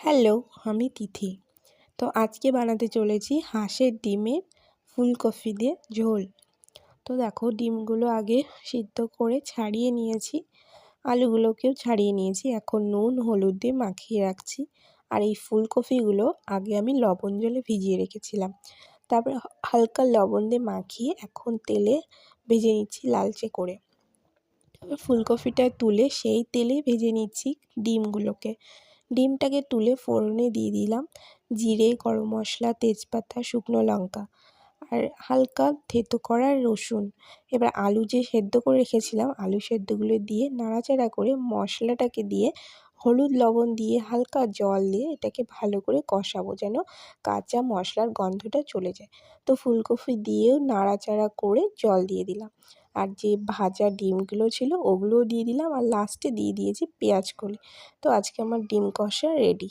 Hello, আমি তিথি। তো আজকে বানাতে চলেছি হাঁসের ডিমের ফুলকপি দিয়ে ঝোল। তো দেখো, ডিমগুলো আগে সিদ্ধ করে ছাড়িয়ে নিয়েছি, আলুগুলোকেও ছাড়িয়ে নিয়েছি। এখন নুন হলুদ দিয়ে মাখিয়ে রাখছি। আর এই ফুলকপিগুলো আগে আমি লবণ জলে ভিজিয়ে রেখেছিলাম। তারপরে হালকা লবণ দিয়ে মাখিয়ে এখন তেলে ভেজে নিচ্ছি লালচে করে। ফুলকপিটা তুলে সেই তেলেই ভেজে নিচ্ছি ডিমগুলোকে। ডিমটাকে তুলে ফোড়নে দিয়ে দিলাম জিরে, গরম মশলা, তেজপাতা, শুকনো লঙ্কা আর হালকা থেতো করা রসুন। এবার আলু যে সেদ্ধ করে রেখেছিলাম, আলু সেদ্ধগুলো দিয়ে নাড়াচাড়া করে মশলাটাকে দিয়ে হলুদ লবণ দিয়ে হালকা জল দিয়ে এটাকে ভালো করে কষাবো, যেন কাঁচা মশলার গন্ধটা চলে যায়। তো ফুলকপি দিয়েও নাড়াচাড়া করে জল দিয়ে দিলাম। আর যে ভাজা ডিমগুলো ছিল ওগুলোও দিয়ে দিলাম, আর লাস্টে দিয়ে দিয়েছি পেঁয়াজ কলি। তো আজকে আমার ডিম কষা রেডি।